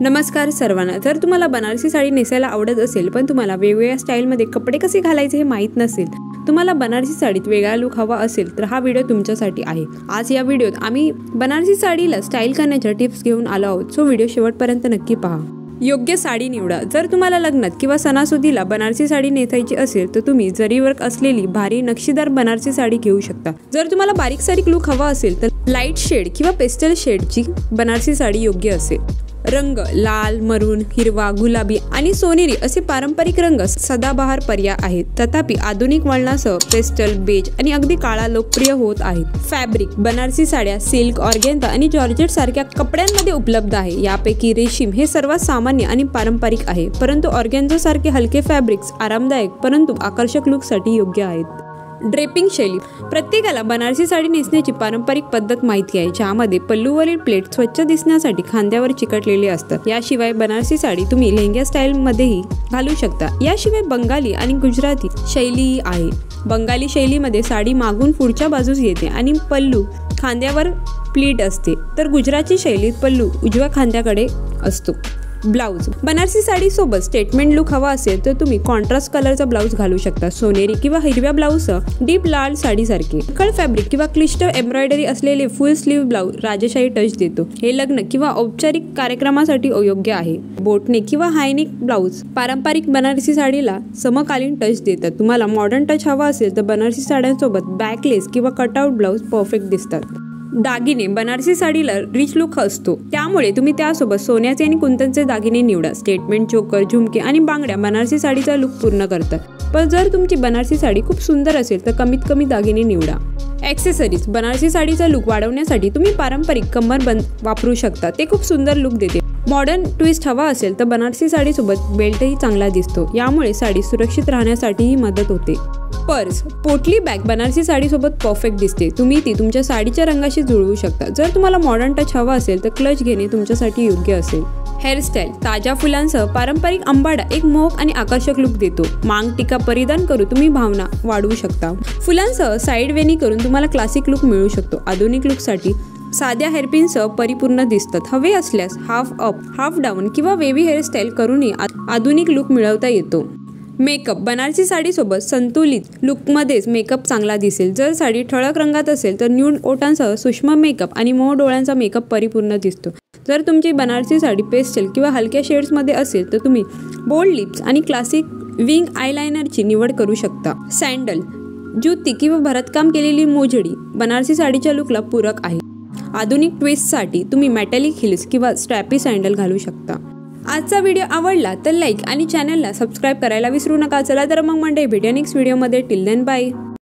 नमस्कार सर्वांना। जर तुम्हाला बनारसी साडी नेसायला आवडत असेल पण तुम्हाला वेगवेगळ्या स्टाईलमध्ये कपडे कसे घालायचे हे माहीत नसेल, तुम्हाला बनारसी साडीत वेगळा लुक हवा असेल तर हा व्हिडिओ तुमच्यासाठी आहे। आज या व्हिडिओत आम्ही बनारसी साडीला स्टाईल करण्याच्या टिप्स घेऊन आलो आहोत, सो व्हिडिओ शेवटपर्यंत नक्की पहा। योग्य साडी निवडा। जर तुम्हाला लग्नात किंवा सणासुदीला बनारसी साडी नेसायची असेल तर तुम्ही जरी वर्क असलेली भारी नक्षीदार बनारसी साडी घेऊ शकता। जर तुम्हाला बारीक सारीक लुक हवा असेल तर लाईट शेड किंवा पेस्टल शेडची बनारसी साडी योग्य असेल। रंग लाल, मरून, हिरवा, गुलाबी आणि सोनेरी असे पारंपरिक रंग सदाबहार पर्याय आहेत, तथापि आधुनिक वळणासह पेस्टल, बेज आणि अगदी काळा लोकप्रिय होत आहेत। फॅब्रिक बनारसी साड्या सिल्क, ऑर्गेन्झा आणि जॉर्जेट सारख्या कपड्यांमध्ये उपलब्ध आहे। यापैकी रेशीम हे सर्वात सामान्य आणि पारंपरिक आहे, परंतु ऑर्गेन्झा सारखे हलके फॅब्रिक्स आरामदायक परंतु आकर्षक लुकसाठी योग्य आहेत। ड्रेपिंग शैली। प्रत्येकाला बनारसी साडी नेसण्याची पारंपरिक पद्धत माहिती आहे, ज्यामध्ये पल्लूवरील प्लेट स्वच्छ दिसण्यासाठी खांद्यावर चिकटलेले असतात। याशिवाय बनारसी साडी तुम्ही लेहंगा स्टाईल मध्येही घालू शकता। याशिवाय बंगाली आणि गुजराती शैलीही आहे। बंगाली शैलीमध्ये साडी मागून पुढच्या बाजूस येते आणि पल्लू खांद्यावर प्लीट असते, तर गुजराती शैलीत पल्लू उजव्या खांद्याकडे असतो। ब्लाउज। बनारसी साडी सोबत स्टेटमेंट लुक हवा असेल तर तुम्ही कॉन्ट्रास्ट कलरचा ब्लाउज घालू शकता। सोनेरी किंवा हिरव्या ब्लाउजसह डीप लाल साडीसारखे कळ फॅब्रिक किंवा क्लिष्ट एम्ब्रॉयडरी असलेले फुल स्लीव ब्लाउज राजशाही टच देतो। हे लग्न किंवा औपचारिक कार्यक्रमासाठी योग्य आहे। बोटनेक किंवा हायनेक ब्लाउज पारंपरिक बनारसी साडीला समकालीन टच देतात। तुम्हाला मॉडर्न टच हवा असेल तर बनारसी साड्यांसोबत बॅकलेस किंवा कटआउट ब्लाउज परफेक्ट दिसतात। दागिने। बनारसी साडीला रिच लुक असतो, त्यामुळे तुम्ही त्यासोबत सोन्याचे आणि कुंदनचे दागिने निवडा। स्टेटमेंट चोकर, झुमके आणि बांगड्या बनारसी साडीचा लुक पूर्ण करतात, पण जर तुमची बनारसी साडी खूप सुंदर असेल तर कमीत कमी दागिने निवडा। ॲक्सेसरीज। बनारसी साडीचा लुक वाढवण्यासाठी तुम्ही पारंपरिक कमरबंद वापरू शकता, ते खूप सुंदर लुक देते। मॉडर्न ट्विस्ट हवा असेल तर बनारसी साडीसोबत बेल्टही चांगला दिसतो, यामुळे साडी सुरक्षित राहण्यासाठीही मदत होते। पर्स। पोटली बॅग बनारसी साडीसोबत परफेक्ट दिसते, तुम्ही ती तुमच्या साडीच्या रंगाशी जुळवू शकता। जर तुम्हाला मॉडर्न टच हवा असेल तर क्लच घेणे तुमच्यासाठी योग्य असेल। हेअरस्टाईल। ताज्या फुलांसह पारंपरिक अंबाडा एक मोहक आणि आकर्षक लुक देतो। मांग टिका परिधान करून तुम्ही भावना वाढवू शकता। फुलांसह साईड वेणी करून तुम्हाला क्लासिक लुक मिळू शकतो। आधुनिक लुकसाठी साध्या हेअरपिनसह परिपूर्ण दिसतात। हवे असल्यास हाफ अप, हाफ डाऊन किंवा वेव्ही हेअरस्टाईल करूनही आधुनिक लुक मिळवता येतो। मेकअप। बनारसी साडीसोबत संतुलित लुकमध्येच मेकअप चांगला दिसेल। जर साडी ठळक रंगात असेल तर न्यूड ओठांसह सूक्ष्म मेकअप आणि मऊ डोळ्यांचा मेकअप परिपूर्ण दिसतो। जर तुमची बनारसी साडी पेस्टल किंवा हलक्या शेड्समध्ये असेल तर तुम्ही बोल्ड लिप्स आणि क्लासिक विंग आयलायनरची निवड करू शकता। सँडल, जुती किंवा भरतकाम केलेली मोजडी बनारसी साडीच्या लुकला पूरक आहे। आधुनिक ट्विस्टसाठी तुम्ही मेटॅलिक हिल्स किंवा स्ट्रॅपी सँडल घालू शकता। आजचा व्हिडिओ आवडला तर लाईक आणि चॅनलला सबस्क्राईब करायला विसरू नका। चला तर मग मंडळी, भेटूया नेक्स्ट व्हिडिओमध्ये। Till then bye.